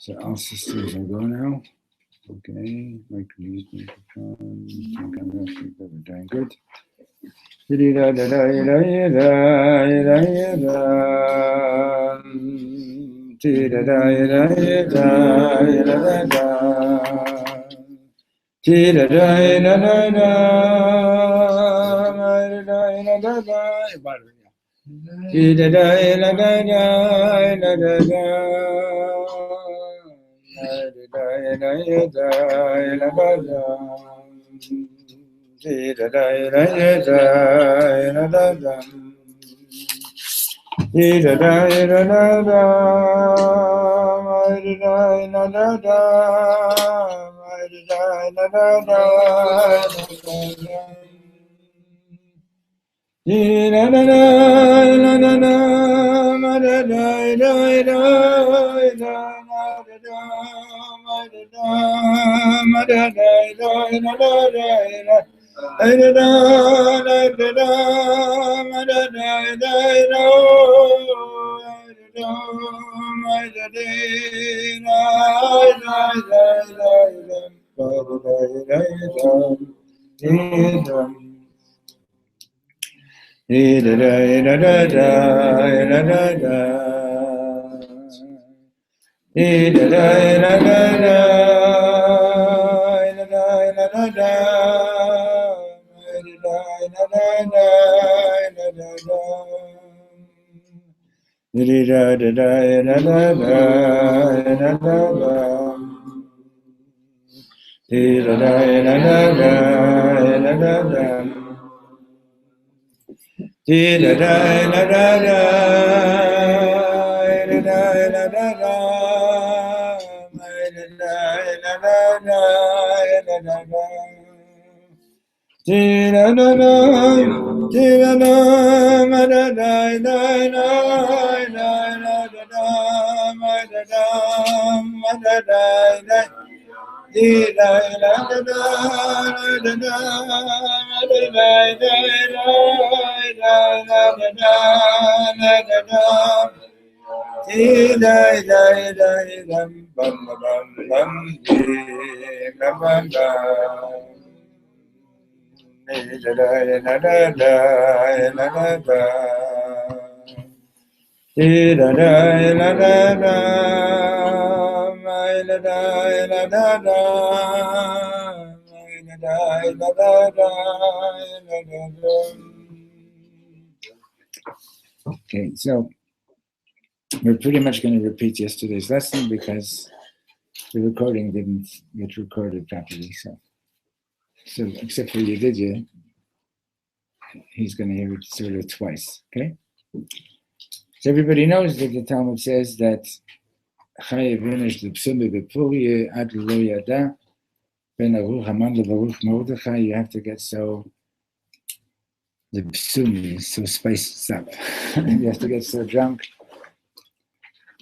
So all systems are go now. Okay, microphone. We're doing good. Okay, so we're pretty much going to repeat yesterday's lesson because the recording didn't get recorded properly. So except for Yedidya, he's going to hear it sort of twice. Okay. So everybody knows that the Talmud says that you have to get so the psumi is so spiced up. You have to get so drunk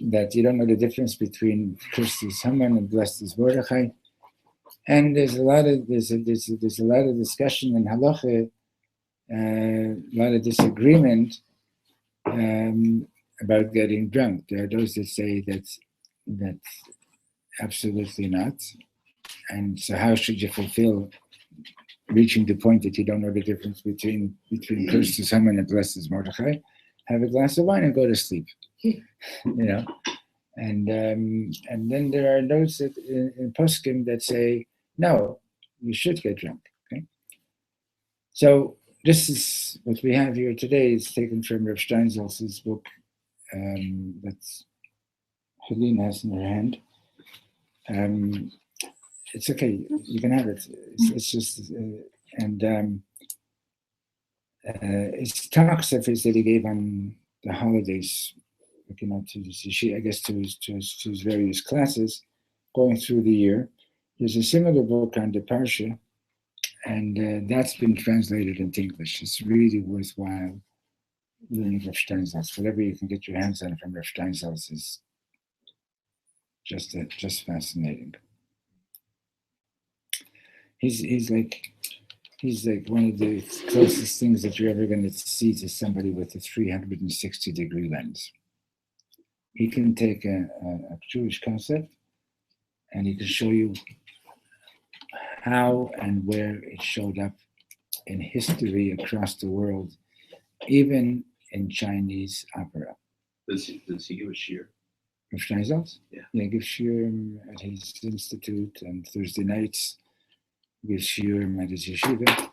that you don't know the difference between Christus Haman and blessed Mordechai. And there's a lot of discussion in halacha, a lot of disagreement about getting drunk. There are those that say that absolutely not. And so how should you fulfill reaching the point that you don't know the difference between Christus Haman and blessed Mordechai? Have a glass of wine and go to sleep. And then there are those that in poskim that say no, you should get drunk. Okay, so this is what we have here today. Is taken from Rav Steinsaltz's book that Helene has in her hand. It's okay, you can have it. It's just it's talks that he gave on the holidays. To his various classes going through the year. There's a similar book on the Parsha, and that's been translated into English. It's really worthwhile learning Rav Steinsaltz. Whatever you can get your hands on from Rav Steinsaltz is just fascinating. He's like one of the closest things that you're ever going to see to somebody with a 360-degree lens. He can take a Jewish concept and he can show you how and where it showed up in history across the world, even in Chinese opera. Does he give a shear? Rav Steinsaltz? Yeah. Yeah, gives shiurim at his institute, and Thursday nights gives shiurim at his yeshiva.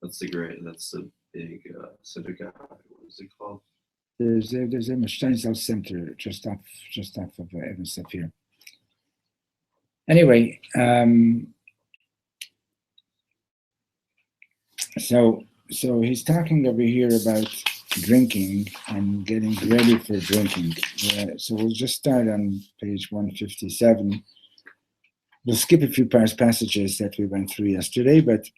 That's the big synagogue. What is it called? There's a Steinsaltz Center just off of Evan Sapir. Anyway, so he's talking over here about drinking and getting ready for drinking. So we'll just start on page 157. We'll skip a few passages that we went through yesterday, but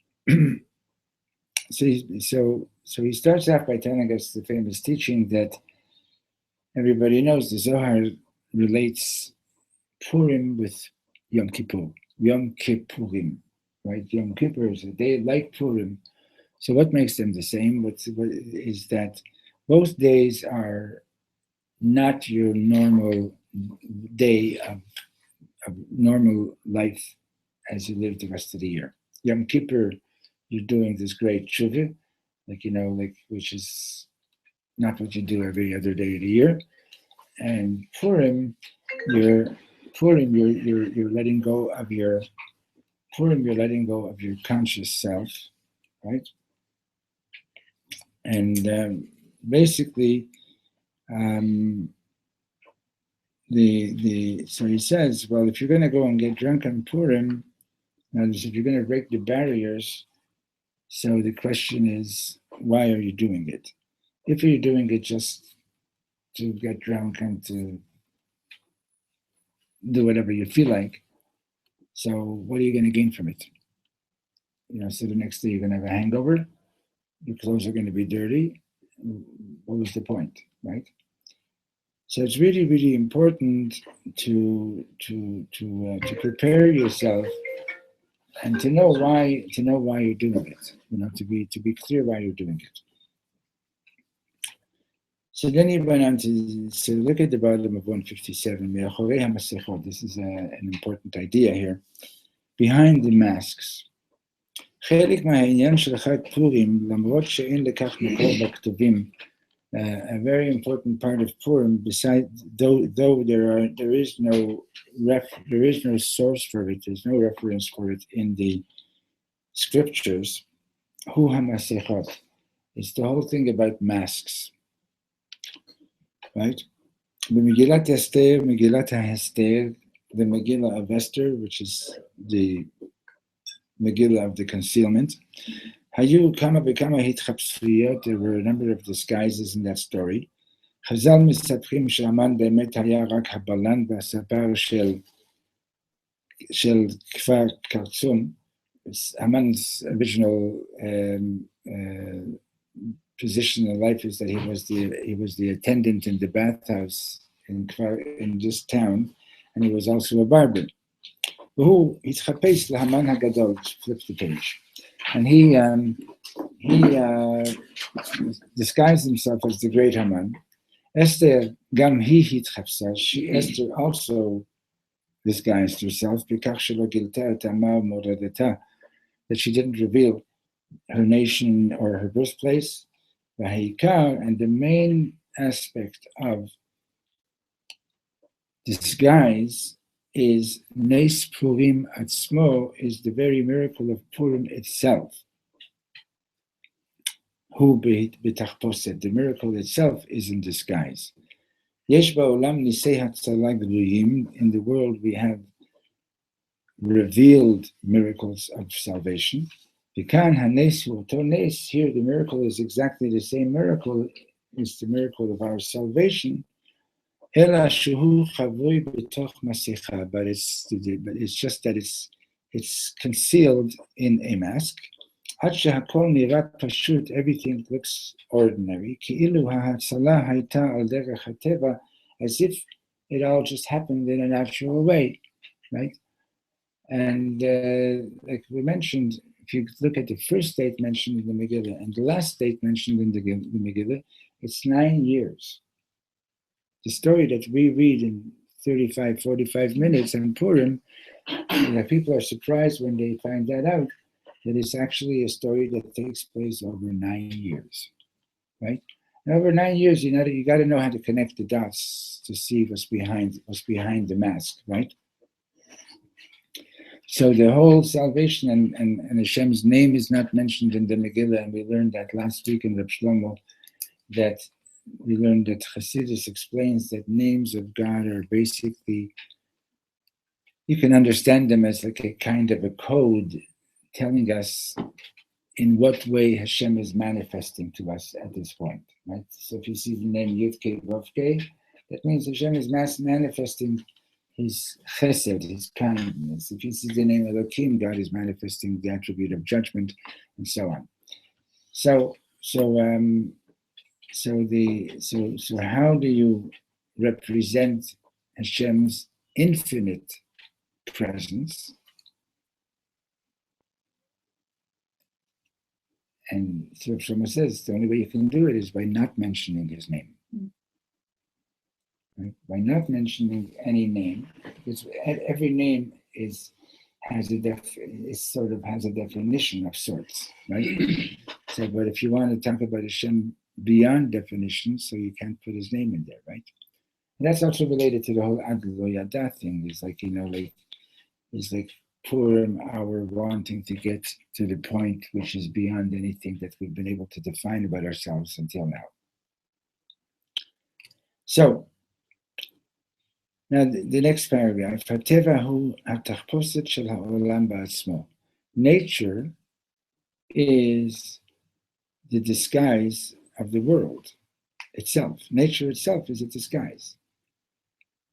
so he starts off by telling us the famous teaching that everybody knows. The Zohar relates Purim with Yom Kippur, Yom Kippurim, right? Yom Kippur is a day like Purim. So what makes them the same? What is that both days are not your normal day of normal life as you live the rest of the year. Yom Kippur, you're doing this great tshuva, which is not what you do every other day of the year. And Purim, you're letting go of your conscious self, right? And basically, so he says, well, if you're going to go and get drunk on Purim, if you're going to break the barriers, so the question is, why are you doing it? If you're doing it just to get drunk and to do whatever you feel like, so what are you going to gain from it? So the next day you're going to have a hangover, your clothes are going to be dirty. What was the point, right? So it's really, really important to prepare yourself and to know why you're doing it. To be clear why you're doing it. So then he went on to look at the bottom of 157. This is an important idea here. Behind the masks. חלק מהעניין של חג פורים, למרות שאין לכך מקור בכתובים, a very important part of Purim, besides though there is no source for it, there's no reference for it in the scriptures. Hu hamasechot. It's the whole thing about masks, right? The Megillat Esther, Megillat HaHester, the Megillah of Esther, which is the Megillah of the concealment. Hayu kama bekama hitchapsuyot. There were a number of disguises in that story. Chazal מספרים שהמן באמת היה רק הבלן והספר של כפר קרצום. Haman's original position in life is that he was the attendant in the bathhouse in this town, and he was also a barber. Who התחפש להמן הגדול, flip the page, and he disguised himself as the great Haman. Esther גם היא התחפשה, Esther also disguised herself, בכך שלא גילתה את עמה ומולדתה, that she didn't reveal her nation or her birthplace. והעיקר, and the main aspect of disguise is Nes Purim Atzmo, is the very miracle of Purim itself. Hu b'tachposet, the miracle itself is in disguise. Yesh ba'olam nisei hatzala g'luyim, in the world we have revealed miracles of salvation. V'kan hanes hu oto nes, here the miracle is exactly the same miracle, it's the miracle of our salvation. Ela shuhu chavui b'toch masicha, but it's just that it's concealed in a mask. Ad shehakol nira pashut, everything looks ordinary. Ki'ilu ha'hatzala hayta al derech hateva, as if it all just happened in a natural way, right? And like we mentioned, if you look at the first date mentioned in the Megillah and the last date mentioned in the Megillah, it's 9 years. The story that we read in 35, 45 minutes on Purim, people are surprised when they find that out, that it's actually a story that takes place over 9 years, right? And over 9 years, you got to know how to connect the dots to see what's behind the mask, right? So the whole salvation and Hashem's name is not mentioned in the Megillah, and we learned that last week in Reb Shlomo, that we learned that Chassidus explains that names of God are basically, you can understand them as like a kind of a code telling us in what way Hashem is manifesting to us at this point, right? So if you see the name Yud-Kei Vav-Kei, that means Hashem is manifesting his chesed, his kindness. If you see the name Elohim, God is manifesting the attribute of judgment, and so on. So how do you represent Hashem's infinite presence? And so Shlomo says the only way you can do it is by not mentioning his name. Right? By not mentioning any name, because every name has a definition of sorts, right? So, but if you want to talk about Hashem beyond definition, so you can't put his name in there, right? And that's also related to the whole Ad Lo Yada thing. It's like, it's like Purim, our wanting to get to the point which is beyond anything that we've been able to define about ourselves until now. So, now the next paragraph, nature is the disguise of the world itself. Nature itself is a disguise.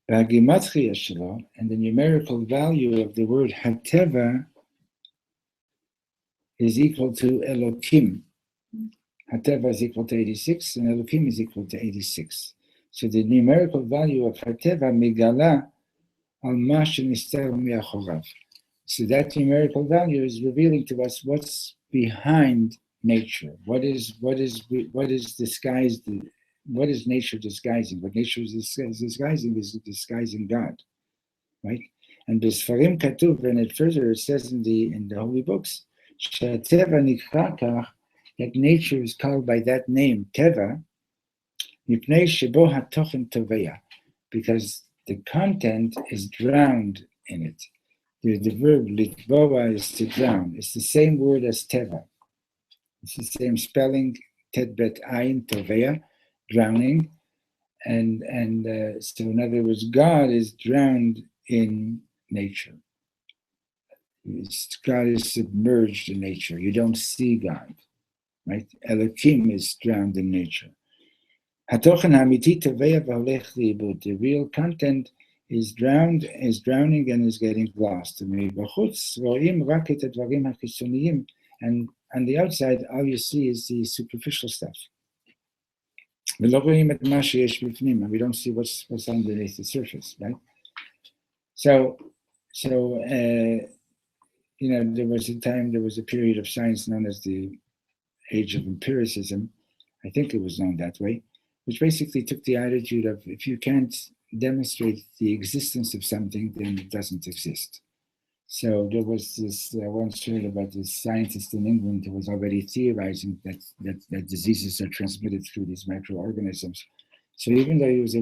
And the numerical value of the word Hateva is equal to Elohim. Hateva is equal to 86, and Elohim is equal to 86. So the numerical value of Hateva Megala al ma shenistar mi'achorav. So that numerical value is revealing to us what's behind nature. What is disguised? What is nature disguising? What nature is disguising God, right? And B'Sfarim Katuv, and it says in the holy books, Teva nikra kach, that nature is called by that name, Teva, because the content is drowned in it. The verb litvoa is to drown. It's the same word as Teva. It's the same spelling, tet bet ayin, toveya, drowning. And so in other words, God is drowned in nature. God is submerged in nature. You don't see God, right? Elohim is drowned in nature. The real content is drowning and is getting lost. And on the outside, all you see is the superficial stuff. And we don't see what's underneath the surface, right? So there was a period of science known as the age of empiricism. I think it was known that way, which basically took the attitude of, if you can't demonstrate the existence of something, then it doesn't exist. So there was this, I once heard about this scientist in England who was already theorizing that diseases are transmitted through these microorganisms. So even though he was a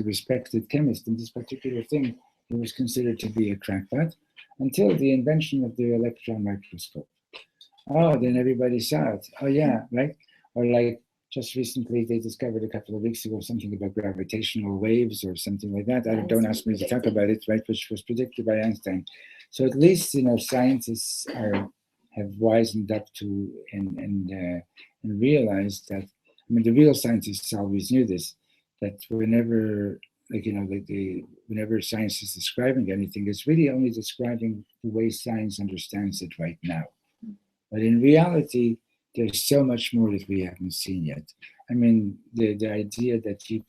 respected chemist in this particular thing, he was considered to be a crackpot until the invention of the electron microscope. Oh, then everybody saw it. Oh yeah, right? Or like, just recently, they discovered a couple of weeks ago something about gravitational waves or something like that. Don't ask me to talk about it, right? Which was predicted by Einstein. So at least scientists have wisened up to and realized that. I mean, the real scientists always knew this, that whenever science is describing anything, it's really only describing the way science understands it right now. But in reality, there's so much more that we haven't seen yet. I mean, the idea that we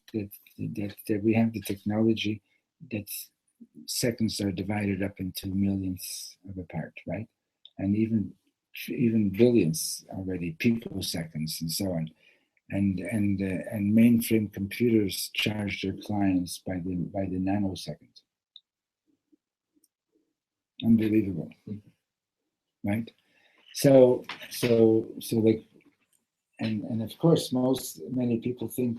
have the technology that seconds are divided up into millionths of a part, right? And even billions already, picoseconds and so on. and mainframe computers charge their clients by the nanosecond. Unbelievable, right? So like, and of course, many people think,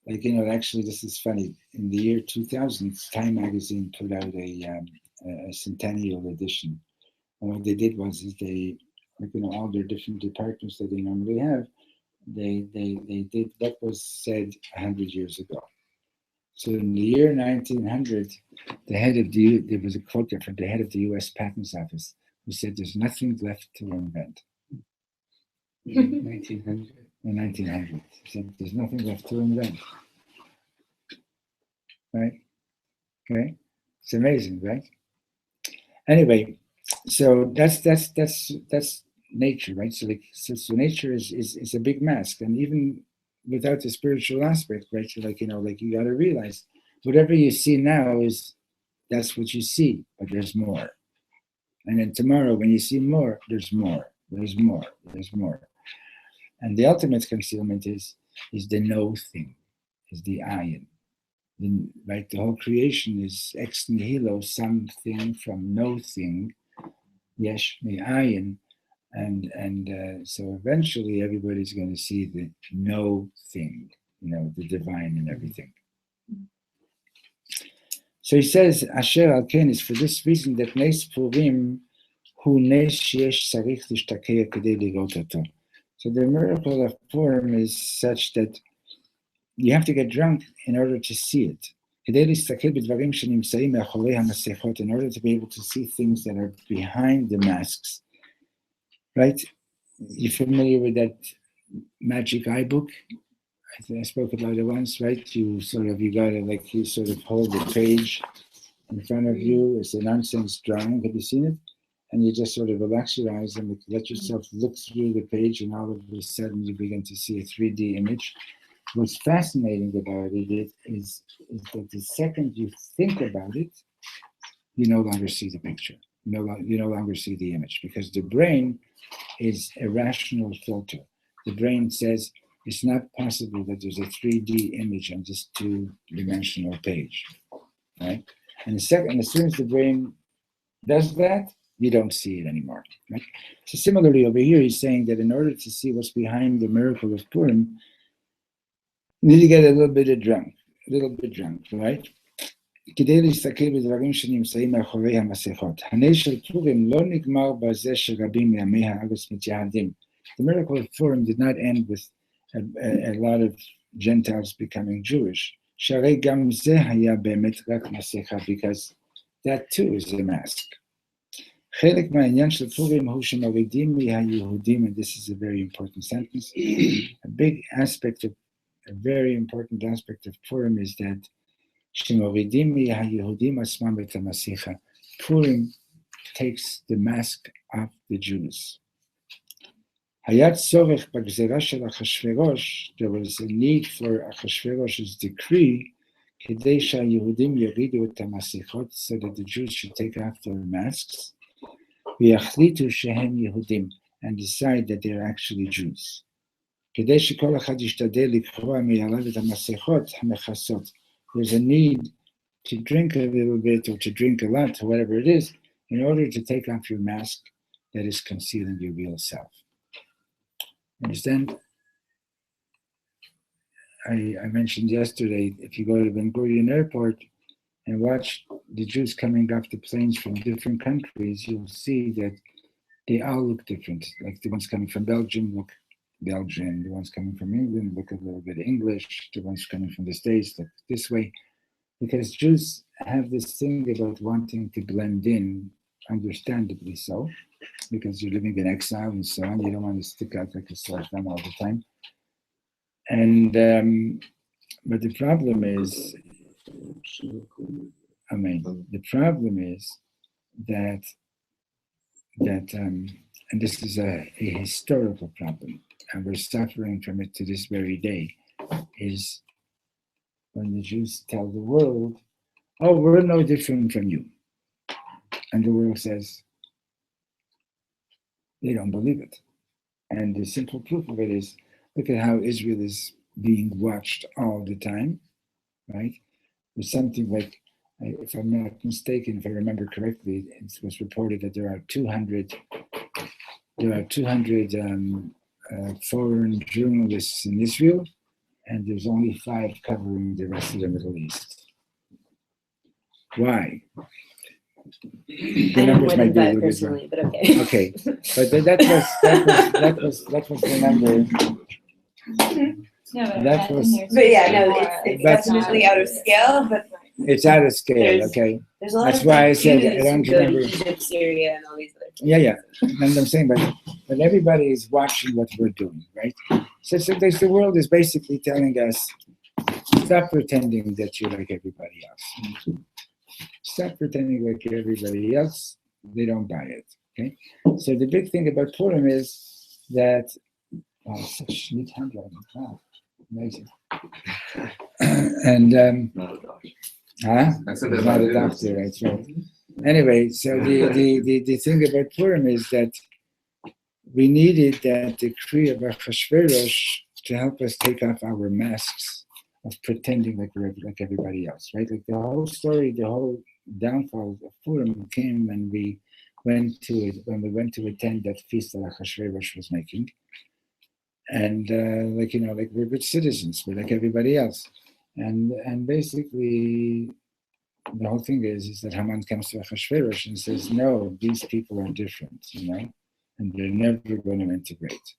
like, actually, this is funny. In the year 2000, Time magazine put out a centennial edition. And what they did was they, like, all their different departments that they normally have, they did what was said 100 years ago. So in the year 1900, there was a quote there from the head of the U.S. Patents Office who said, "There's nothing left to invent." 1900. In 1900, he said, "There's nothing left to invent." Right? Okay, it's amazing, right? Anyway, so that's nature, right? So like, so nature is a big mask, and even without the spiritual aspect, right? So like, like, you got to realize whatever you see now that's what you see, but there's more. And then tomorrow, when you see more, there's more, there's more, there's more. And the ultimate concealment is the no thing, is the ayin. Right, the whole creation is ex nihilo, something from no thing, yesh me'ayin, and so eventually everybody's going to see the no thing, the divine and everything. So he says, Asher al ken, is for this reason that Nes Purim hu nes sheyesh tzarich lishtakeya kedei lirot oto. So the miracle of Purim is such that you have to get drunk in order to see it. In order to be able to see things that are behind the masks, right? You're familiar with that magic eye book? I think I spoke about it once, right? You sort of hold the page in front of you. It's a nonsense drawing. Have you seen it? And you just sort of relax your eyes and let yourself look through the page, and all of a sudden you begin to see a 3D image. What's fascinating about it is that the second you think about it, you no longer see the picture. You no longer see the image, because the brain is a rational filter. The brain says it's not possible that there's a 3D image on this two-dimensional page, right? And as soon as the brain does that, you don't see it anymore, right? So similarly, over here, he's saying that in order to see what's behind the miracle of Purim, you need to get a little bit drunk, right? כדי להסתכל בדברים שנמצאים מאחורי המסכות. הנס של פורים לא נגמר בזה שרבים מימי הארץ מתייהדים. The miracle of Purim did not end with a lot of Gentiles becoming Jewish. שהרי גם זה היה באמת רק מסכה, because that too is a mask. חלק מהעניין של פורים הוא שמורידים מהיהודים, and this is a very important sentence, a very important aspect of Purim is that שמורידים מהיהודים עצמם את המסכה. Purim takes the mask off the Jews. היה צורך בגזירה של אחשוורוש, there was a need for אחשוורוsh's decree, כדי שהיהודים ירידו את המסכות, so that the Jews should take off their masks, ויחליטו שהם יהודים, and decide that they're actually Jews. כדי שכל אחד ישתדל לקרוע מעליו את המסכות המכסות. There's a need to drink a little bit or to drink a lot, or whatever it is, in order to take off your mask that is concealing your real self. Understand? I mentioned yesterday, if you go to Ben Gurion Airport and watch the Jews coming off the planes from different countries, you'll see that they all look different. Like the ones coming from Belgium look Belgian, the ones coming from England look a little bit English, the ones coming from the States look this way. Because Jews have this thing about wanting to blend in, understandably so, because you're living in exile and so on. You don't want to stick out like a sore thumb all the time. And but the problem is, the problem is that and this is a historical problem, and we're suffering from it to this very day, is when the Jews tell the world, oh, we're no different from you. And the world says, they don't believe it. And the simple proof of it is, look at how Israel is being watched all the time, right? There's something like, if I'm not mistaken, if I remember correctly, it was reported that there are 200 foreign journalists in Israel, and there's only 5 covering the rest of the Middle East. Why? The numbers might be a little bit wrong. But okay. Okay, but that was the number. No, That was- But yeah, no, it's definitely out of scale, but It's out of scale. Okay, there's a lot that's of why I like, said Jews I don't who go to remember. Egypt, Syria, and all these other places. Yeah. And I'm saying, but everybody is watching what we're doing, right? So the world is basically telling us, stop pretending that you're like everybody else. Stop pretending like you're everybody else. They don't buy it. Okay. So the big thing about Purim is that such neat handwriting. Wow, amazing. And Not a doctor. huh? I said Not that a doctor, right? So anyway, so the thing about Purim is that we needed that decree of Achashverosh to help us take off our masks of pretending like we're like everybody else, right? Like the whole story, the whole downfall of Purim came when we went to attend that feast that Achashverosh was making. And like we're good citizens, we're like everybody else. And basically the whole thing is that Haman comes to Achashverosh and says, no, these people are different, and they're never going to integrate.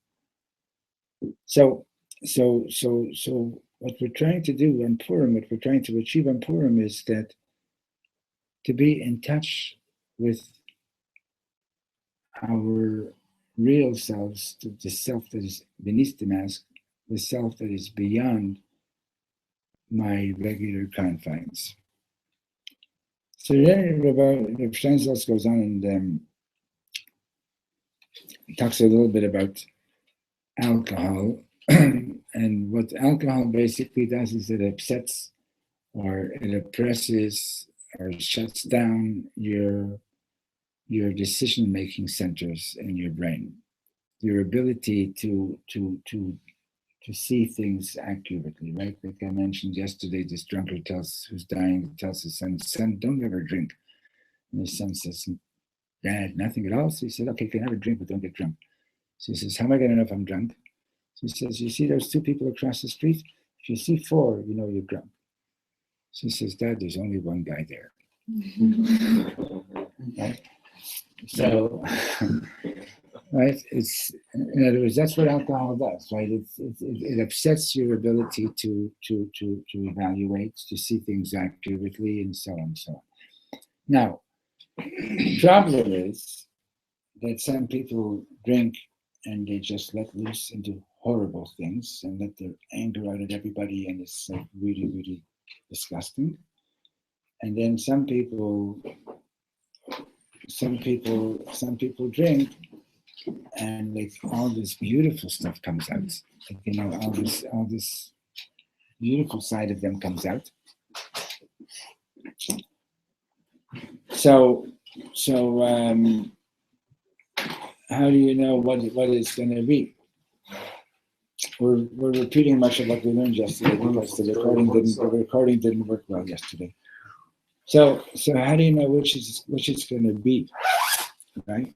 So what we're trying to do on Purim, what we're trying to achieve on Purim is that to be in touch with our real selves, to the self that is beneath the mask, the self that is beyond my regular confines. So then Rav Steinsaltz goes on and talks a little bit about alcohol. And what alcohol basically does is it upsets or it oppresses or shuts down your decision-making centers in your brain, your ability to see things accurately, right? Like I mentioned yesterday, this drunkard who's dying, tells his son, don't ever drink. And his son says, Dad, nothing at all? So he said, okay, you can have a drink, but don't get drunk. So he says, how am I going to know if I'm drunk? So he says, you see those 2 people across the street? If you see 4, you know you're drunk. So he says, Dad, there's only 1 guy there. Right? So, right? It's, in other words, that's what alcohol does, right? It upsets your ability to evaluate, to see things accurately, and so on and so on. Now, the problem is that some people drink and they just let loose into horrible things and let their anger out at everybody, and it's like really, really disgusting. And then some people drink and like all this beautiful stuff comes out. Like, all this beautiful side of them comes out. So how do you know what it's going to be? We're repeating much of what we learned yesterday because the recording didn't work well yesterday. So how do you know which it's going to be, right?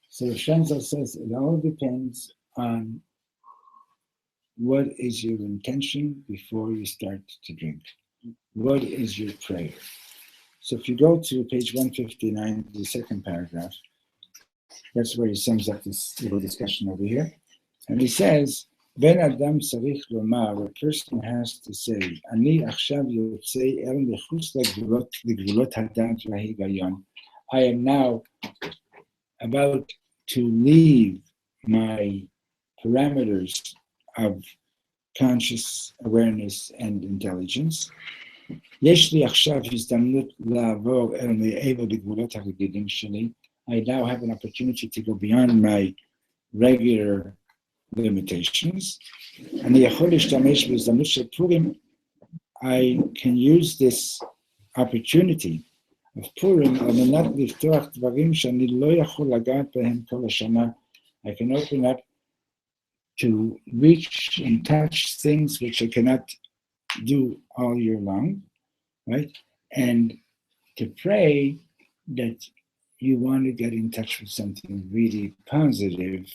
So Shenzel says it all depends on what is your intention before you start to drink. What is your prayer? So if you go to page 159, the second paragraph, that's where he sums up this little discussion over here. And he says, Ben Adam Sarich Lomar, a person has to say, Ani Achshav Yotzei El Mechutz Legvulot Hadat Vahigayon. I am now about to leave my parameters of conscious awareness and intelligence. יש לי עכשיו הזדמנות לעבור אל מעבר לגבולות הרגילים שלי. I now have an opportunity to go beyond my regular limitations. אני יכול להשתמש בהזדמנות של פורים. I can use this opportunity of Purim על מנת לפתוח דברים שאני לא יכול לגעת בהם כל השנה. I can open up to reach and touch things which I cannot do all year long, right? And to pray that you want to get in touch with something really positive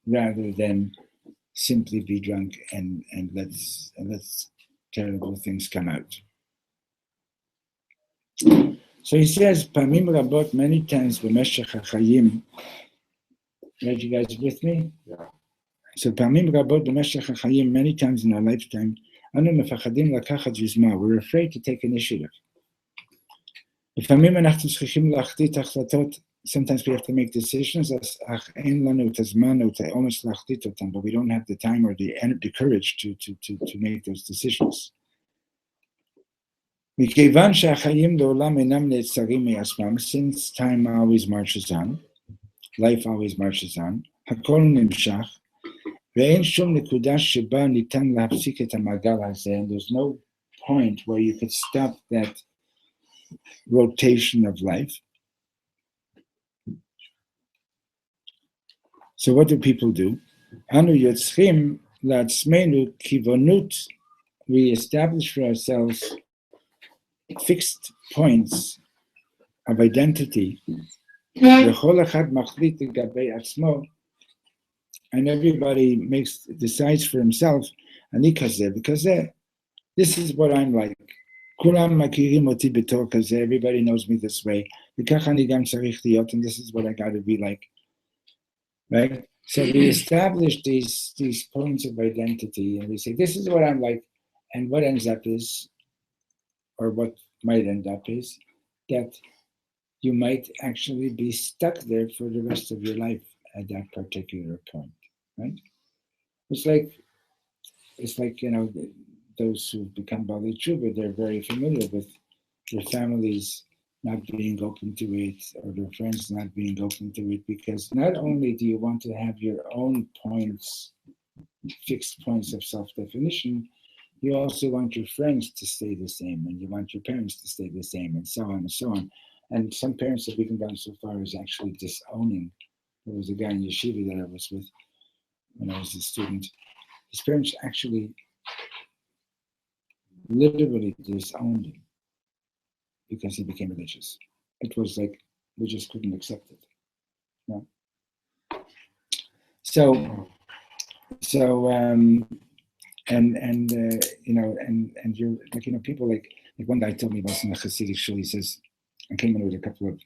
rather than simply be drunk and let's terrible things come out. So he says, Pamim Rabot, many times, B'meshech HaChayim. Right, you guys with me? Yeah. So Pamim Rabot, B'meshech HaChayim, many times in our lifetime, Anu Mefachadim Lakachat Yuzma, we're afraid to take initiative. לפעמים אנחנו צריכים להחליט החלטות, sometimes we have to make decisions, אך אין לנו את הזמן או את האומץ להחליט אותם, but we don't have the time or the courage to make those decisions. מכיוון שהחיים לעולם אינם נעצרים מעצמם, since time always marches on, life always marches on, הכל נמשך, ואין שום נקודה שבה ניתן להפסיק את המעגל הזה, and there's no point where you could stop that rotation of life. So what do people do? Anu yotzchim la'atzmenu kivonut, we establish for ourselves fixed points of identity. V'chol echad machlit legabei atzmo, and everybody decides for himself, ani kazeh v'kazeh, this is what I'm like. Kulam makirim oti betor kazeh, everybody knows me this way. V'kach ani gam tzarich liot, and this is what I got to be like. Right? So we establish these points of identity, and we say, this is what I'm like, and what ends up is, or what might end up is, that you might actually be stuck there for the rest of your life at that particular point, right? It's like, those who become Bali Tshuva, they're very familiar with their families not being open to it, or their friends not being open to it, because not only do you want to have your own points, fixed points of self-definition, you also want your friends to stay the same, and you want your parents to stay the same, and so on and so on. And some parents have even gone so far as actually disowning. There was a guy in yeshiva that I was with when I was a student. His parents actually literally disowned him because he became religious. It was like, we just couldn't accept it. No. So you're like, people like one guy told me about in the Hasidic shul, he says, I came in with a couple of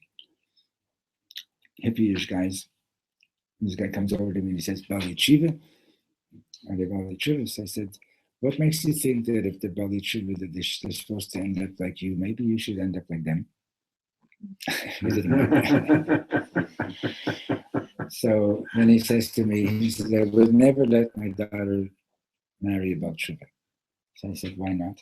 hippie-ish guys. This guy comes over to me and he says, Bali Tshuva? Are they Bali Tshuva? So I said, what makes you think that if the Bali Tshuva, that they're supposed to end up like you, maybe you should end up like them? So then he says to me, he says, I would never let my daughter marry a Bal Tshuva. So I said, why not?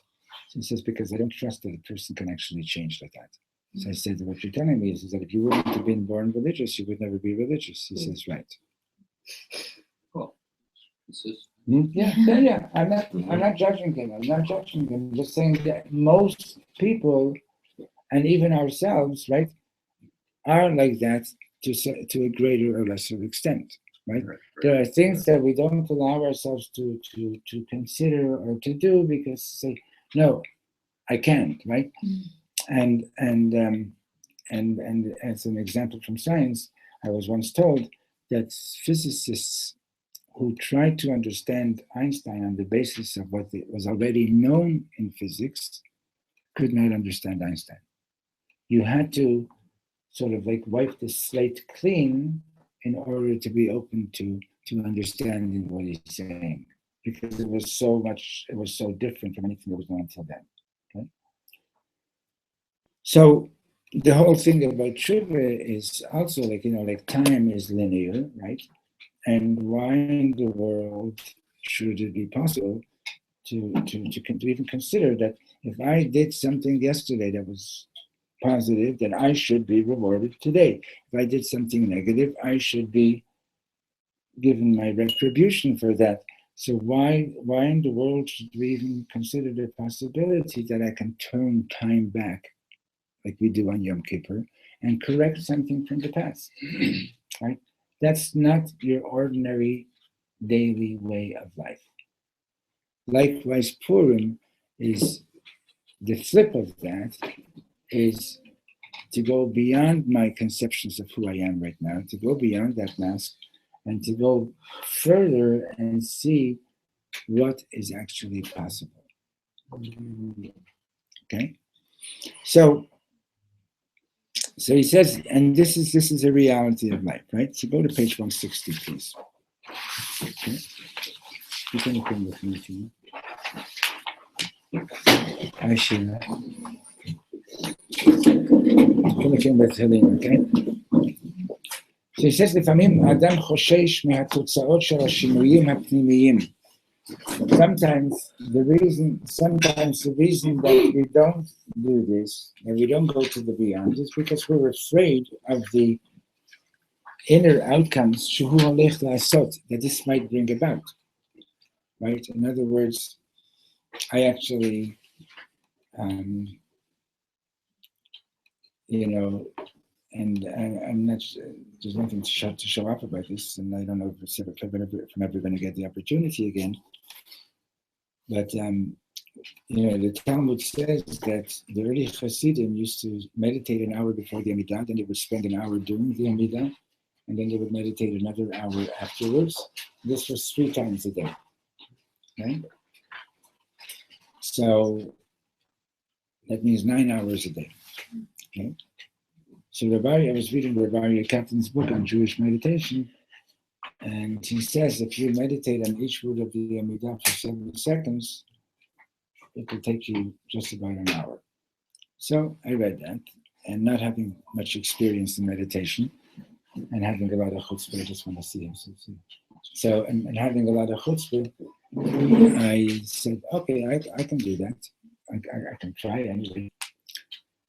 So he says, because I don't trust that a person can actually change like that. So I said, what you're telling me is that if you wouldn't have been born religious, you would never be religious. He says, right. Cool. This is Yeah. I'm not judging him. I'm just saying that most people, and even ourselves, right, are like that to a greater or lesser extent, right? There are things that we don't allow ourselves to consider or to do because say, no, I can't, right? And as an example from science, I was once told that physicists who tried to understand Einstein on the basis of what was already known in physics could not understand Einstein. You had to sort of like wipe the slate clean in order to be open to understanding what he's saying, because it was so different from anything that was known until then. Okay? So the whole thing about tshuva is also like time is linear, right? And why in the world should it be possible to even consider that if I did something yesterday that was positive, then I should be rewarded today. If I did something negative, I should be given my retribution for that. So why in the world should we even consider the possibility that I can turn time back, like we do on Yom Kippur, and correct something from the past, right? That's not your ordinary daily way of life. Likewise, Purim is the flip of that, is to go beyond my conceptions of who I am right now, to go beyond that mask, and to go further and see what is actually possible. Okay? So he says, and this is a reality of life, right? So go to page 160, please. Okay? You can come with me, too. Hi, Sheila. Okay? So he says, לפעמים האדם חושש מהתוצאות של השינויים הפנימיים. Sometimes the reason that we don't do this, and we don't go to the beyond, is because we're afraid of the inner outcomes that this might bring about. Right? In other words, I actually, and I'm not. There's nothing to show up about this, and I don't know if I'm ever going to get the opportunity again. But the Talmud says that the early Hasidim used to meditate an hour before the Amidah, then they would spend an hour doing the Amidah, and then they would meditate another hour afterwards. This was 3 times a day. Okay? So that means 9 hours a day. Okay? So I was reading Rabbi Kaplan's book on Jewish meditation, and he says if you meditate on each word of the Amidah for 7 seconds, it will take you just about an hour. So I read that, and not having much experience in meditation, and having a lot of chutzpah, I just want to see him. So and having a lot of chutzpah, I said, okay, I can do that. I can try anyway.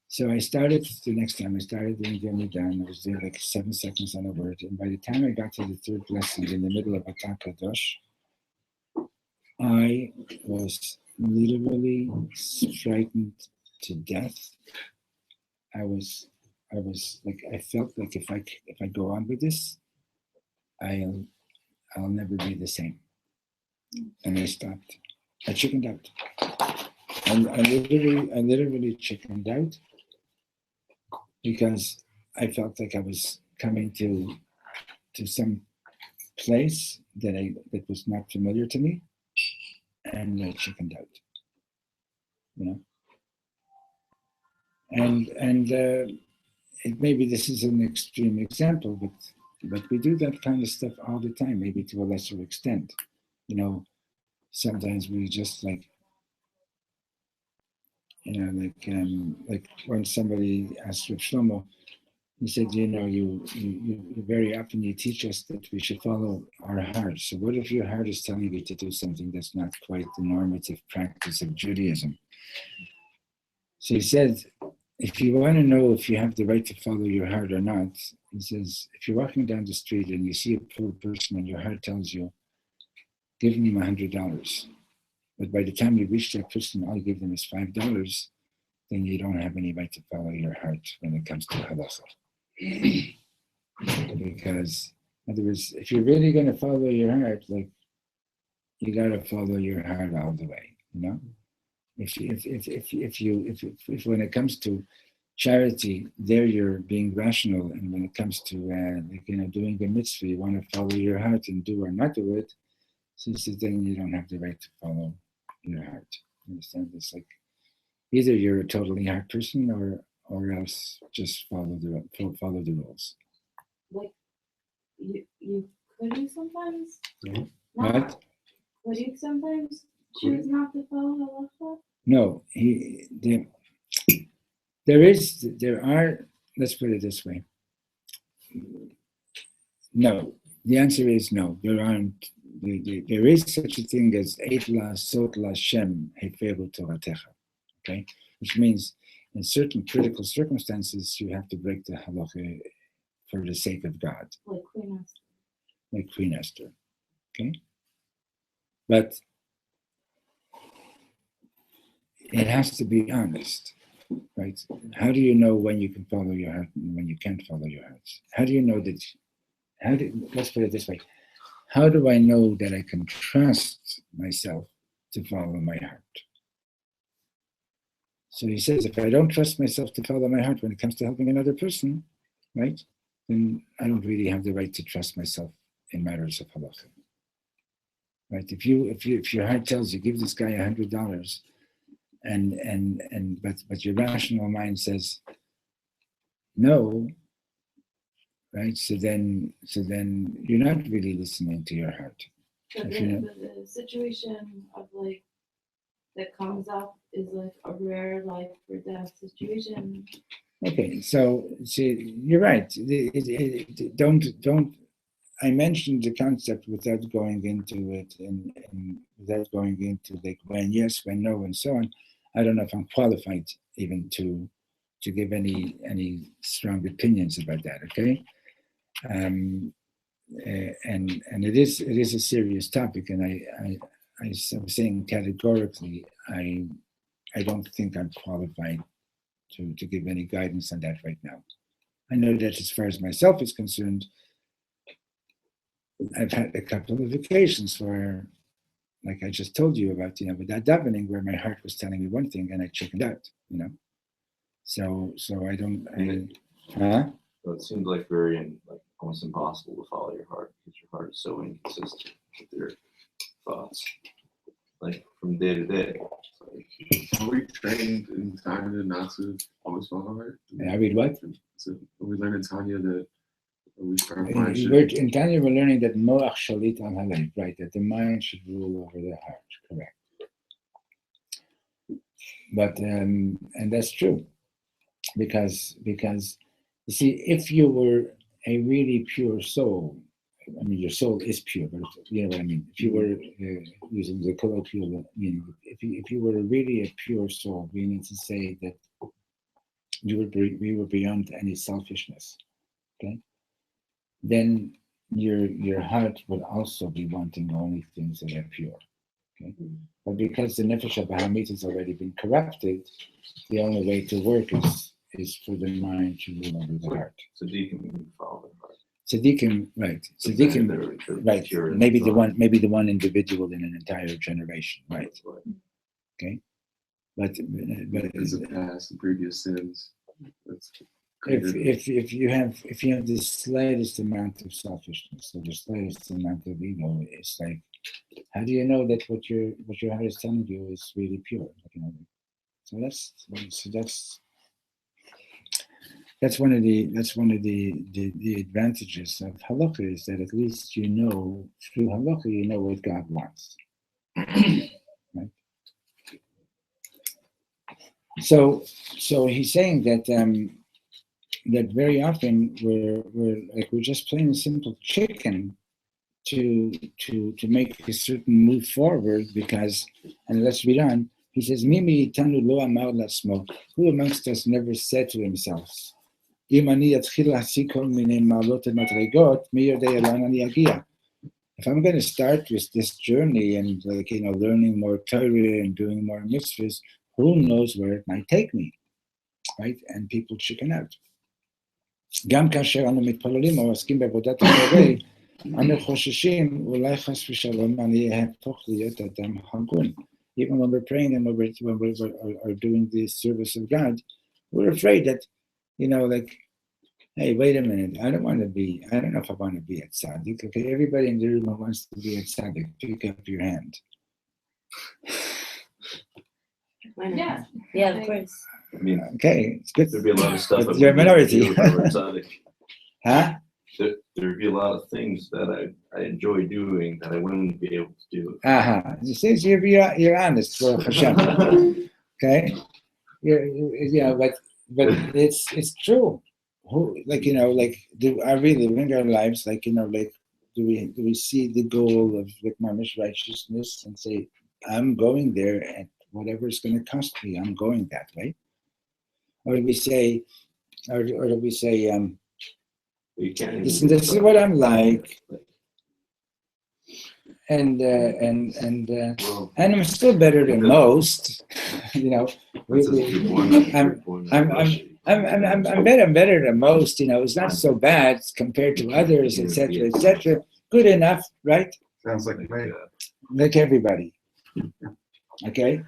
So I started the next time. I started doing the Amidah, and I was doing like 7 seconds on a word. And by the time I got to the 3rd lesson in the middle of Atah Kadosh, I was literally frightened to death. I was like, I felt like if I go on with this, I'll never be the same. And I stopped. I chickened out. And I literally chickened out because I felt like I was coming to some place that was not familiar to me, and I chickened out. And maybe this is an extreme example, but we do that kind of stuff all the time, maybe to a lesser extent. Sometimes we just like when somebody asked Rav Shlomo, he said, you very often you teach us that we should follow our heart. So what if your heart is telling you to do something that's not quite the normative practice of Judaism? So he said, if you want to know if you have the right to follow your heart or not, he says, if you're walking down the street and you see a poor person and your heart tells you, give him $100. But by the time you reach that person, all you give them is $5, then you don't have any right to follow your heart when it comes to halacha. Because, in other words, if you're really going to follow your heart, like, you got to follow your heart all the way, If when it comes to charity, there you're being rational, and when it comes to doing the mitzvah, you want to follow your heart and do or not do it. So then you don't have the right to follow your heart. You understand? It's like either you're a totally heart person, or else just follow the rules. Like you could you sometimes? Yeah. What? Could you sometimes choose not to follow halacha? No, there are, let's put it this way. No, the answer is no. There aren't. There is such a thing as Eitla Sot Lashem Heferu Toratecha. Okay, which means in certain critical circumstances you have to break the halacha for the sake of God. Like Queen Esther. Okay, but it has to be honest, right? How do you know when you can follow your heart and when you can't follow your heart? How do you know that? Let's put it this way. how do I know that I can trust myself to follow my heart? So he says, if I don't trust myself to follow my heart when it comes to helping another person, right, then I don't really have the right to trust myself in matters of halacha. Right? If your heart tells you, give this guy $100, but your rational mind says no, right? So then you're not really listening to your heart. But the situation of like that comes up is like a rare life or death situation. Okay, so see, you're right. Don't. I mentioned the concept without going into it, and without going into like when yes, when no, and so on. I don't know if I'm qualified even to give any strong opinions about that. Okay, and it is a serious topic, and I'm saying categorically, I don't think I'm qualified to give any guidance on that right now. I know that as far as myself is concerned, I've had a couple of occasions where, like I just told you about, with that davening, where my heart was telling me one thing and I chickened out, So I don't. So it seems like very almost impossible to follow your heart because your heart is so inconsistent with your thoughts, like from day to day. Are we trained in Tanya not to always follow her? I read what? So we learn in Tanya that we in Tanya we're learning that Moach Shalit al Halev, right? That the mind should rule over the heart, correct? But and that's true, because you see, if you were a really pure soul, I mean, your soul is pure, but you know what I mean. If you were using the colloquial meaning, if you were really a pure soul, we need to say that we were beyond any selfishness. Okay, then your heart would also be wanting only things that are pure. Okay, but because the nefesh of Bahamit has already been corrupted, the only way to work is for the mind to rule over the heart. So Tzaddikim follow the heart. Tzaddikim, right? Tzaddikim, right? Maybe the one individual in an entire generation, right? Okay, but because of past and previous sins. If you have the slightest amount of selfishness or the slightest amount of ego, it's like, how do you know that what your heart is telling you is really pure? So that's one of the advantages of halakha, is that at least through halakha you know what God wants. Right? So he's saying that that very often we're just plain and simple chicken to make a certain move forward, because, and let's read on. He says, Mimi itanu lo amar lasmo. Who amongst us never said to himself, if I'm going to start with this journey and learning more Torah and doing more mitzvahs, who knows where it might take me, right? And people chicken out. גם כאשר אנו מתפללים או עוסקים בעבודת הקורא, אנו חוששים, אולי חס ושלום אני אהפוך להיות אדם הגון. Even when we're praying and when we are doing the service of God, we're afraid that, hey, wait a minute, I don't know if I want to be at tzaddik. Okay, everybody in the room who wants to be at tzaddik, pick up your hand. Yeah, of course. I mean, okay, it's good. There'd be a lot of stuff. But you're a minority. Huh? There'd be a lot of things that I enjoy doing that I wouldn't be able to do. You say you're honest, for Hashem. Okay, but it's true. Who, are we living our lives do we see the goal of mamish righteousness and say, I'm going there and whatever it's going to cost me, I'm going that way? Or do we say, listen, this is what I'm like, and I'm still better than most, I'm better than most, it's not so bad compared to others, etc., good enough, right? Sounds like me. Like everybody. Okay,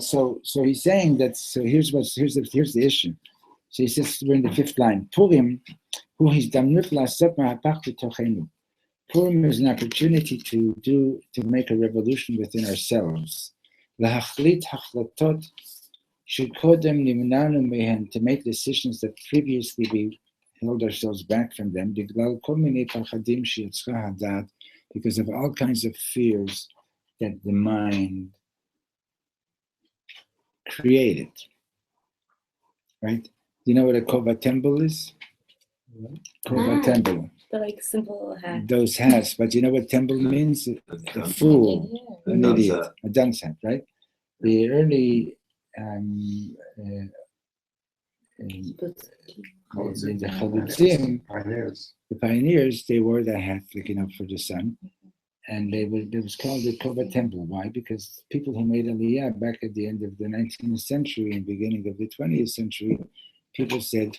so he's saying that. So here's the issue. So he says we're in the fifth line. Purim, who is damnut la'asot ma'apach b'tochenu. Purim is an opportunity to make a revolution within ourselves. Lahachlit hachlatot shekodem nimnanu mehen, to make decisions that previously we held ourselves back from them. Diglal kol minei pachadim sheyitzcha hadat, because of all kinds of fears that the mind created. Right? Do you know what a kova temple is? Kova temple. The like simple hat. Those hats, but you know what temple means? A fool, an idiot, a dunce hat, right? The early the chalutzim, the pioneers, they wore that hat looking up for the sun, and it was called the Kova Temple. Why? Because people who made Aliyah back at the end of the 19th century and beginning of the 20th century, people said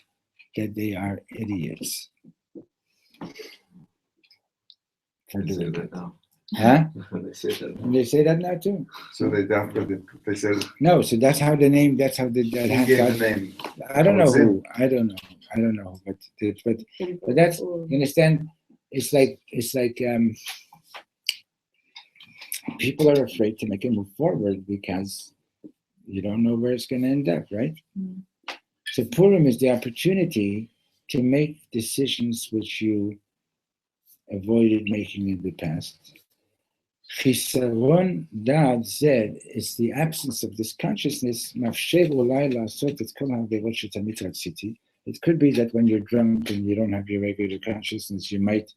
that they are idiots for doing that. Huh? They say that. And they say that now too. So they said No, so that's how the name. That's how that hat got. the name. I don't know who. I don't know. But that's, you understand. It's like people are afraid to make a move forward because you don't know where it's going to end up, right? Mm. So Purim is the opportunity to make decisions which you avoided making in the past. Chisaron da'at zed is the absence of this consciousness. It could be that when you're drunk and you don't have your regular consciousness, you might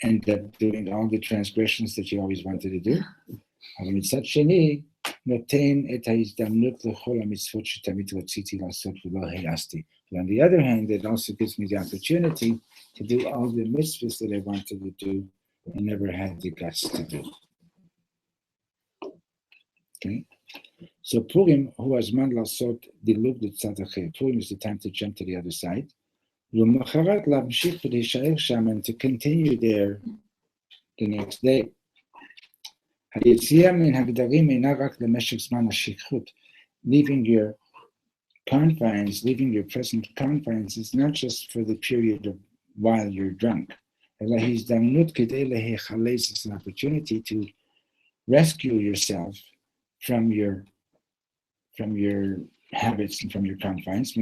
end up doing all the transgressions that you always wanted to do. But on the other hand, it also gives me the opportunity to do all the mitzvahs that I wanted to do and never had the guts to do. Okay? So Purim, who has man lasot dilug l'tzad. Purim is the time to jump to the other side. And to continue there the next day. Leaving your confines, leaving your present confines is not just for the period of while you're drunk. It's an opportunity to rescue yourself from your habits and from your confines.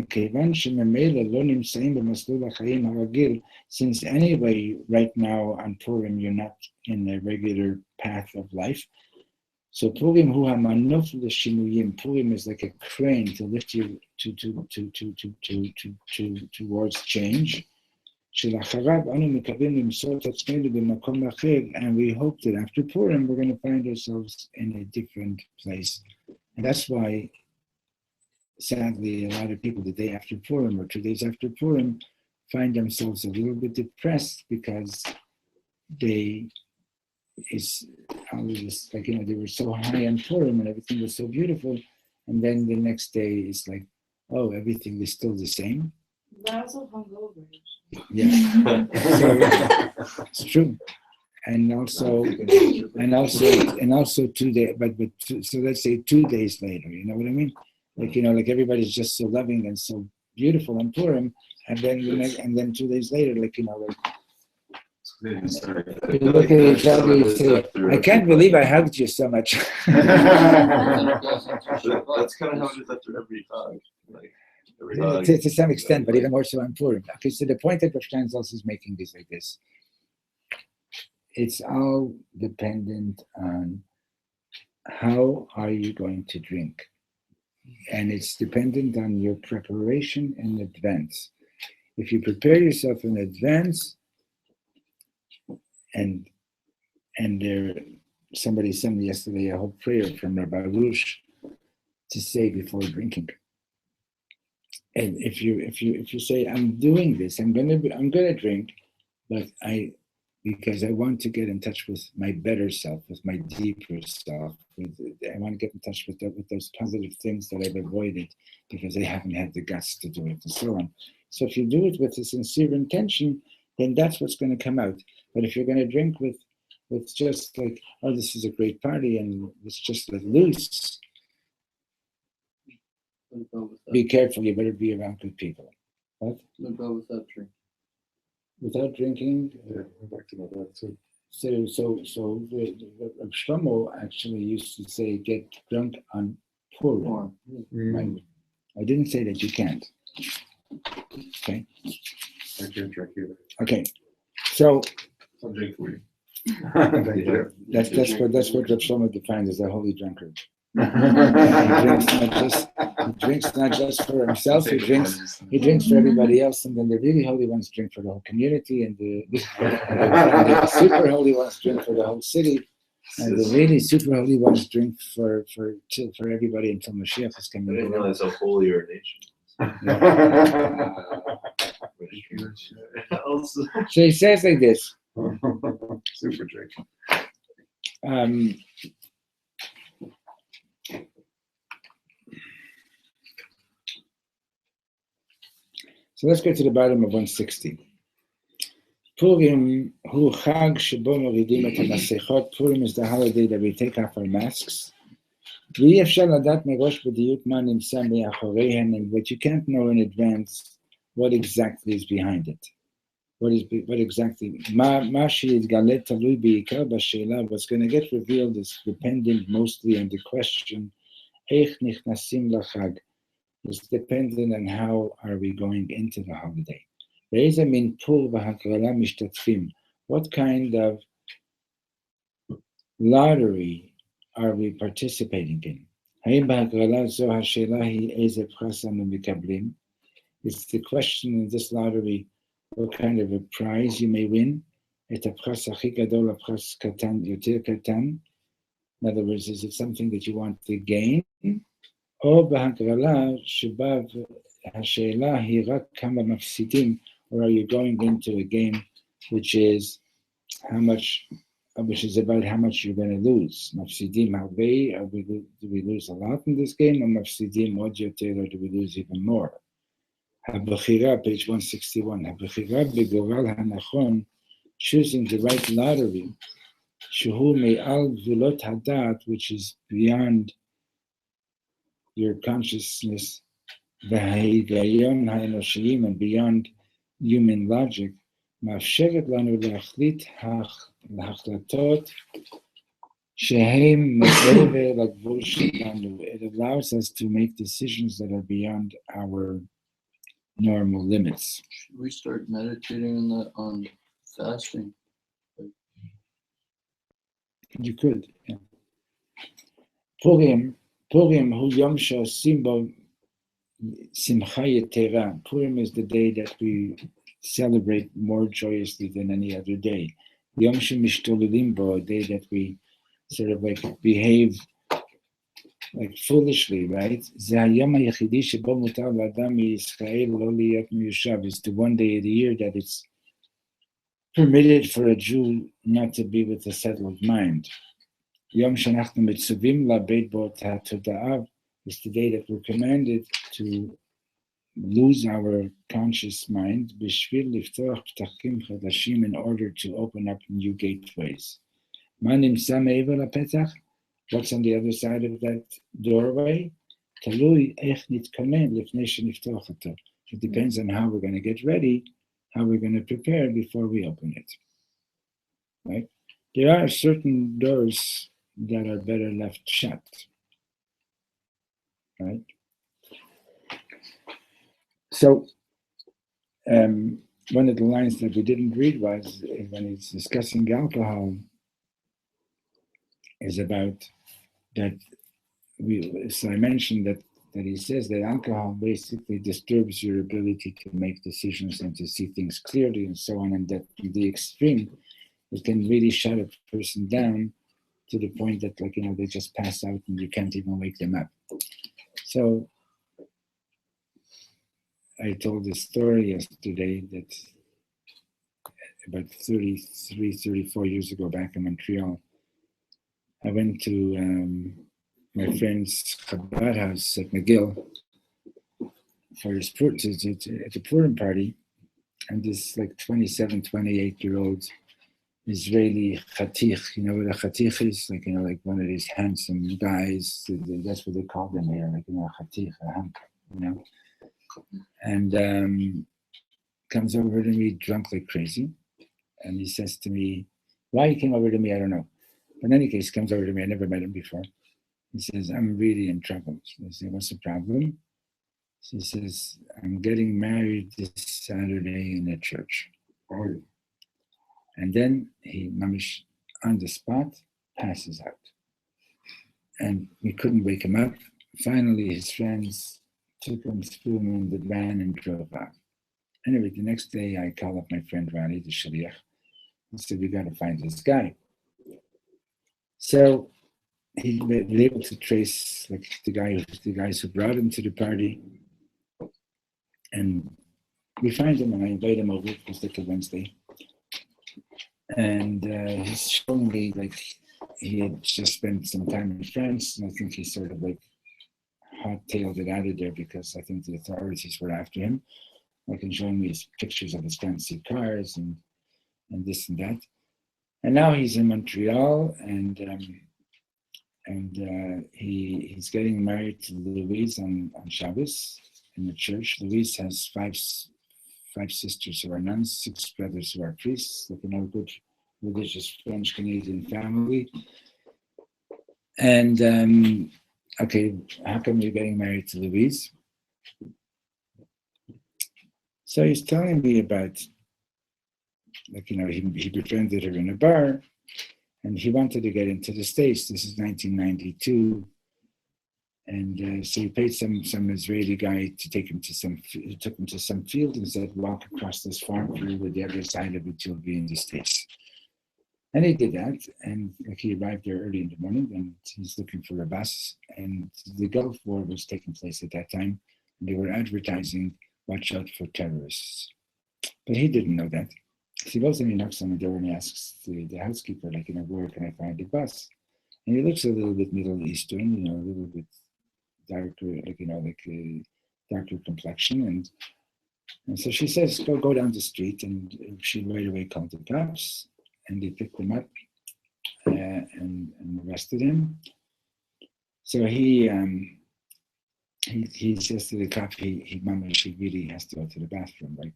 Since anyway, right now on Purim, you're not in a regular path of life. So Purim Purim is like a crane to lift you towards change. And we hope that after Purim, we're going to find ourselves in a different place. And that's why, sadly, a lot of people the day after Purim or 2 days after Purim find themselves a little bit depressed because they were so high on Purim and everything was so beautiful. And then the next day it's like, oh, everything is still the same. They're also hungover. Yeah, so it's true, and also 2 days. So let's say 2 days later. You know what I mean? Like everybody's just so loving and so beautiful on Purim, and then 2 days later, you look at each other, you say, "I can't believe I hugged you so much." That's kind of how it is after every hug. To some extent, but even more so on Purim. Okay, so the point that Rav Steinsaltz is making is like this. It's all dependent on how are you going to drink. And it's dependent on your preparation in advance. If you prepare yourself in advance, and somebody sent me yesterday a whole prayer from Rabbi Rush to say before drinking. And if you say, I'm doing this, I'm gonna drink, but because I want to get in touch with my better self, with my deeper self. I want to get in touch with those positive things that I've avoided because I haven't had the guts to do it, and so on. So if you do it with a sincere intention, then that's what's going to come out. But if you're going to drink with just like, oh, this is a great party and it's just let loose, be careful. You better be around good people. What? Without drinking. Without drinking. Yeah, I'd like to know that too. So the Shlomo actually used to say, get drunk on Purim. Right? I didn't say that you can't. Okay. I can't drink either. Okay. So I'll drink for you. Thank you. that's what Reb Shlomo defines as a holy drunkard. He drinks not just for himself. He drinks for everybody else, and then the really holy ones drink for the whole community, and the super holy ones drink for the whole city, and the really super holy ones drink for everybody until Mashiach is I coming. didn't realize how holy your nation. Also, So he says like this. Super drink. So let's go to the bottom of 160. Purim hu chag shebo moridim et hamesechot. Purim is the holiday that we take off our masks. ואי אפשר לדעת מראש בדיוק מה נמצא מאחוריהן, but you can't know in advance what exactly is behind it. What exactly, מה שיתגלה תלוי בעיקר בשאלה, what's going to get revealed is dependent mostly on the question, איך נכנסים לחג? It's dependent on how are we going into the holiday. באיזה מין פור והקרלה משתתפים? What kind of lottery are we participating in? האם בהקרלה זו השאלה היא איזה פרס אנו מקבלים? It's the question in this lottery, what kind of a prize you may win? את הפרס הכי גדול, הפרס קטן, יותר קטן? In other words, is it something that you want to gain? או בהקרלה שבה השאלה היא רק כמה מפסידים, or are you going into a game which is about how much you're going to lose. מפסידים הרבה, do we lose a lot in this game, או מפסידים עוד יותר, or do we lose even more? הבחירה, page 161, הבחירה בגורל הנכון, choosing the right lottery, שהוא מעל גבולות הדעת, which is beyond your consciousness, וההיגיון האנושיים, and beyond human logic, מאפשרת לנו להחליט להחלטות שהן מעבר לגבול שלנו. It allows us to make decisions that are beyond our normal limits. Should we start meditating on that, on fasting? You could, yeah. Purim hu yom שעושים בו שמחה יתרה. Purim is the day that we celebrate more joyously than any other day. Yom shemishtolלים bo, a day that we sort of like behave like foolishly, right? זה היום היחידי שבו מותר לאדם מישראל לא להיות מיושב. It's the one day of the year that it's permitted for a Jew not to be with a settled mind. יום שאנחנו מצווים לאבד בו את התודעה, is the day that we're commanded to lose our conscious mind בשביל לפתוח פתחים חדשים, in order to open up new gateways. מה נמצא מעבר לפתח? What's on the other side of that doorway? תלוי איך נתכונן לפני שנפתוח אותו. It depends on how we're going to get ready, how we're going to prepare before we open it. Right? There are certain doors that are better left shut. Right? So, one of the lines that we didn't read was when he's discussing alcohol, is about that so I mentioned that he says that alcohol basically disturbs your ability to make decisions and to see things clearly and so on, and that to the extreme, it can really shut a person down to the point that, like, they just pass out and you can't even wake them up. So I told this story yesterday that about 34 years ago, back in Montreal, I went to my friend's Chabad house at McGill, for his at the Purim party, and this like 27, 28-year-old Israeli chatich, you know what a chatich is? Like, you know, like one of these handsome guys, that's what they call them here, like, you know, chatich, a hunk, you know. And comes over to me drunk like crazy, and he says to me, why he came over to me, I don't know. But in any case, he comes over to me, I never met him before. He says, I'm really in trouble. So I say, what's the problem? He says, I'm getting married this Saturday in a church. And then he, mamish, on the spot, passes out. And we couldn't wake him up. Finally, his friends took him, threw him in the van and drove out. Anyway, the next day I call up my friend Ronnie, the shaliach, and said, we got to find this guy. So he was able to trace like the guys who brought him to the party. And we find him, and I invite him over. It was like a Wednesday. And he's showing me like he had just spent some time in France, and I think he sort of like hot-tailed it out of there because I think the authorities were after him. Like, and showing me his pictures of his fancy cars and this and that. And now he's in Montreal, and he's getting married to Louise on Shabbos in the church. Louise has five sisters who are nuns, 6 brothers who are priests, like, you know, good religious French Canadian family. And okay, how come you're getting married to Louise? So he's telling me about, like, you know, he befriended her in a bar, and he wanted to get into the States. This is 1992. And so he paid some Israeli guy to take him to some field and said, walk across this farm field, with the other side of it, you'll be in the States. And he did that, and like, he arrived there early in the morning, and he's looking for a bus. And the Gulf War was taking place at that time, and they were advertising, watch out for terrorists. But he didn't know that. So he goes and he knocks on the door and he asks the housekeeper, like, you know, where can I find a bus? And he looks a little bit Middle Eastern, you know, a little bit darker, like, you know, like a darker complexion. And so she says, go down the street. And she right away called the cops, and they picked him up and arrested him. So he says to the cop, he really has to go to the bathroom, like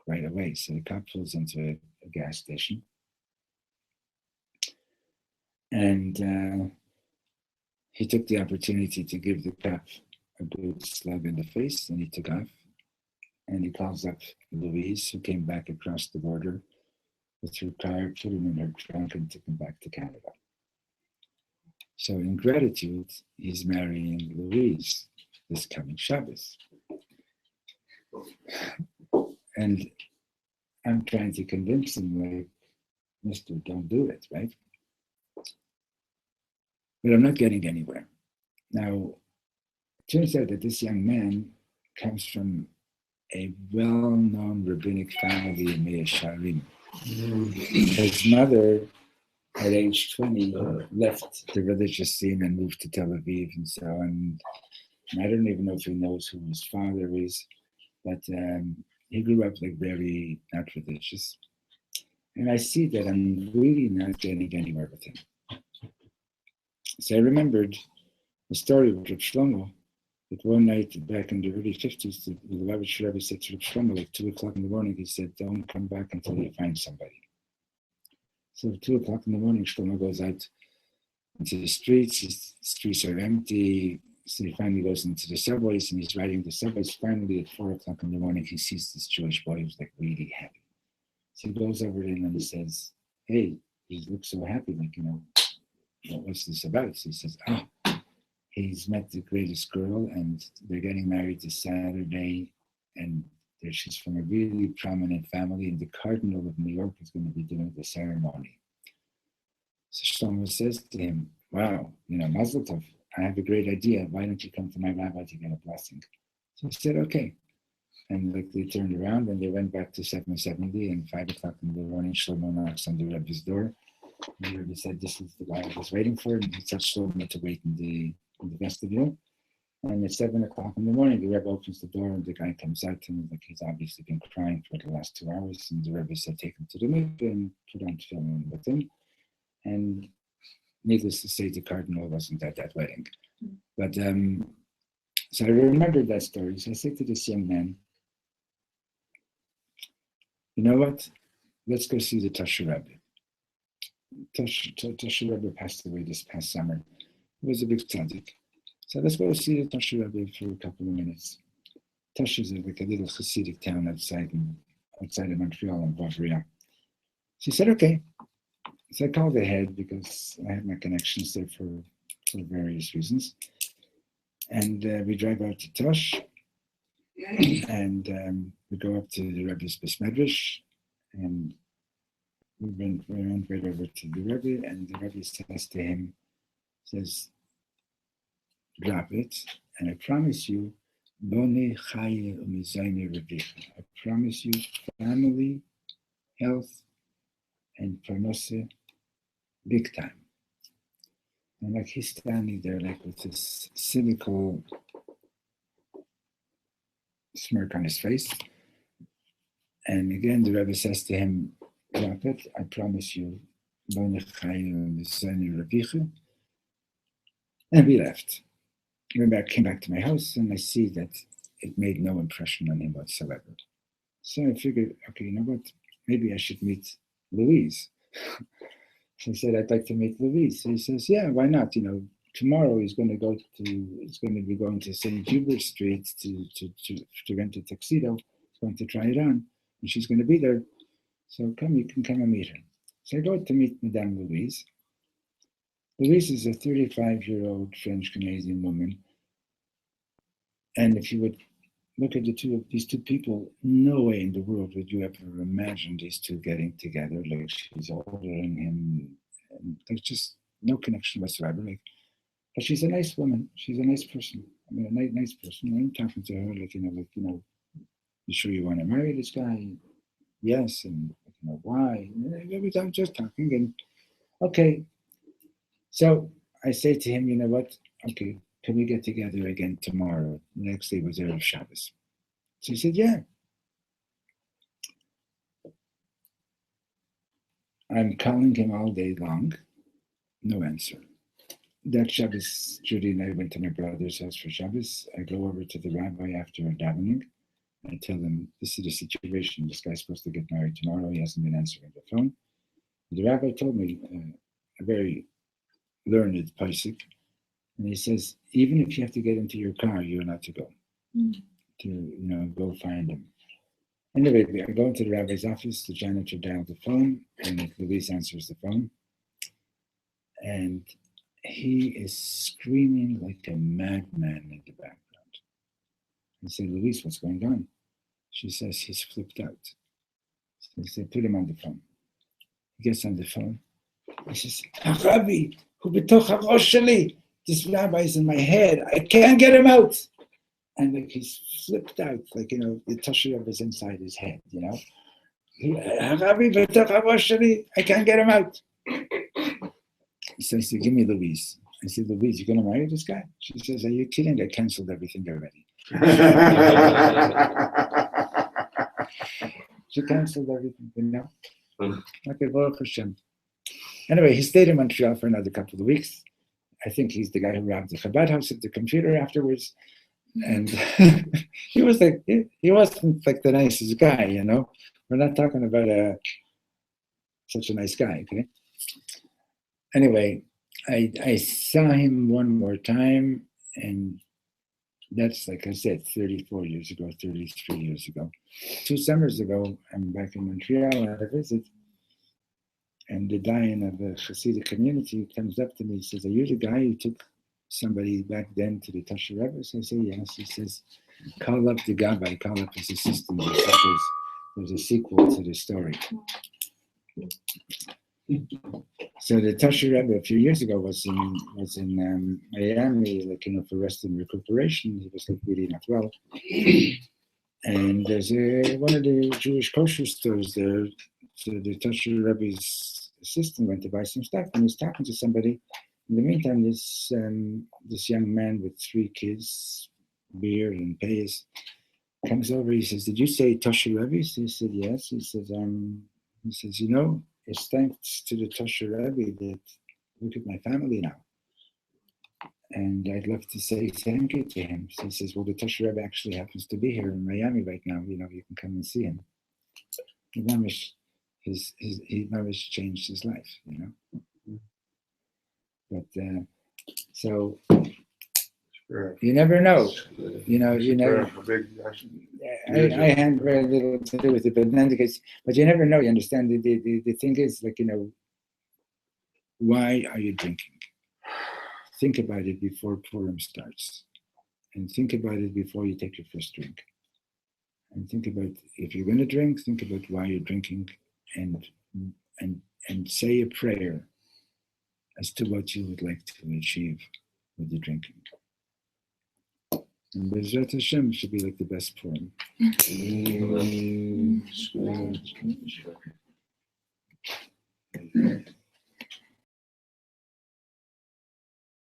right away. So the cop pulls into a gas station. And he took the opportunity to give the cop a good slug in the face, and he took off. And he calls up Louise, who came back across the border with her car, put him in her trunk, and took him back to Canada. So in gratitude, he's marrying Louise this coming Shabbos. And I'm trying to convince him, like, mister, don't do it, right? But I'm not getting anywhere. Now, it turns out that this young man comes from a well-known rabbinic family in Mea Sharim. His mother, at age 20, left the religious scene and moved to Tel Aviv and so on. And I don't even know if he knows who his father is, but he grew up like very not religious. And I see that I'm really not getting anywhere with him. So I remembered the story with Reb Shlomo, that one night back in the early 50s, the Lubavitcher Rebbe said to Reb Shlomo, like 2 o'clock in the morning, he said, don't come back until you find somebody. So at 2 o'clock in the morning, Shlomo goes out into the streets. The streets are empty. So he finally goes into the subways, and he's riding the subways. Finally, at 4 o'clock in the morning, he sees this Jewish boy who's like really happy. So he goes over to him and he says, hey, he looks so happy, like, you know, what's this about? So he says, he's met the greatest girl, and they're getting married this Saturday, and she's from a really prominent family, and the Cardinal of New York is going to be doing the ceremony. So Shlomo says to him, wow, you know, Mazel Tov, I have a great idea. Why don't you come to my rabbi to get a blessing? So he said, okay. And like they turned around and they went back to 770, and 5 o'clock in the morning, Shlomo knocks on the Rebbe's door. And the Rebbe said, this is the guy I was waiting for. And he told Shlomo to wait in the vestibule. And at 7 o'clock in the morning, the Rebbe opens the door and the guy comes out to me, like he's obviously been crying for the last 2 hours. And the Rebbe said, take him to the mikveh and put on tefillin with him. And needless to say, the cardinal wasn't at that wedding. But so I remembered that story. So I said to this young man, you know what? Let's go see the Tasha Rebbe. Tasha Rebbe passed away this past summer. He was a big tzaddik. So let's go see the Tasha Rebbe for a couple of minutes. Tasha is like a little Hasidic town outside of Montreal in Bavaria. She said, okay. So I called ahead because I had my connections there for various reasons. And we drive out to Tosh, and we go up to the Rebbe's Bais Medrash, and we went right over to the Rebbe, and the Rebbe says to him, says, drop it, and I promise you, Bone Chaye Umizayne Revicha. I promise you family, health, and parnose, big time. And like he's standing there like with this cynical smirk on his face. And again, the Rebbe says to him, drop it, I promise you, Bone Chaye Umizayne Revicha. And we left. I came back to my house and I see that it made no impression on him whatsoever. So I figured, okay, you know what? Maybe I should meet Louise. So I said, I'd like to meet Louise. So he says, yeah, why not? You know, tomorrow he's going to be going to St. Hubert Street to rent a tuxedo. He's going to try it on, and she's going to be there. So you can come and meet her. So I go to meet Madame Louise. Louise is a 35-year-old French-Canadian woman. And if you would look at these two people, no way in the world would you ever imagine these two getting together. Like she's older than him. And there's just no connection whatsoever. But she's a nice woman. She's a nice person. I mean, a nice person. I'm talking to her you sure you want to marry this guy? Yes. And why? I'm just talking. And okay. So I say to him, you know what? Okay, can we get together again tomorrow? The next day was Erev Shabbos. So he said, yeah. I'm calling him all day long. No answer. That Shabbos, Judy and I went to my brother's house for Shabbos. I go over to the rabbi after davening. I tell him, this is the situation. This guy's supposed to get married tomorrow. He hasn't been answering the phone. The rabbi told me a very learned Paisik, and he says, even if you have to get into your car, you're not to go. To go find him. Anyway, I go into the rabbi's office, the janitor dialed the phone, and Louise answers the phone. And he is screaming like a madman in the background. I say, Louise, what's going on? She says, he's flipped out. So I say, put him on the phone. He gets on the phone. He says, Rabbi, this rabbi is in my head. I can't get him out. And like he's flipped out, like, the Tasha Rebbe is inside his head, Rabbi, I can't get him out. So I said, give me Louise. I said, Louise, you're going to marry this guy? She says, are you kidding? I canceled everything already. She canceled everything, Okay, Baruch Hashem. Anyway, he stayed in Montreal for another couple of weeks. I think he's the guy who robbed the Chabad house at the computer afterwards. And he wasn't like the nicest guy, We're not talking about such a nice guy, okay? Anyway, I saw him one more time, and that's, like I said, 34 years ago, 33 years ago. 2 summers ago, I'm back in Montreal at a visit, and the Dayan of the Hasidic community comes up to me and says, are you the guy who took somebody back then to the Tasha Rebbe? So I say, yes. He says, call up the Gabbai, call up his assistant. There's a sequel to the story. So the Tasha Rebbe a few years ago was in Miami, for rest and recuperation. He was really not well. And there's one of the Jewish kosher stores there. So the Tasha Rebbe's assistant went to buy some stuff, and he's talking to somebody. In the meantime, this young man with 3 kids, beard and payas, comes over. He says, "Did you say Tosha Rebbe?" He said, "Yes." He says, "It's thanks to the Tosha Rebbe that look at my family now. And I'd love to say thank you to him." So he says, "Well, the Tosha Rebbe actually happens to be here in Miami right now. You can come and see him." He mamish changed his life, But so you never know, you never. I had very little to do with it, but you never know. You understand? The thing is, why are you drinking? Think about it before Purim starts, and think about it before you take your first drink. And think about, if you're going to drink, think about why you're drinking, and say a prayer as to what you would like to achieve with the drinking. And Bezrat Hashem should be like the best Purim.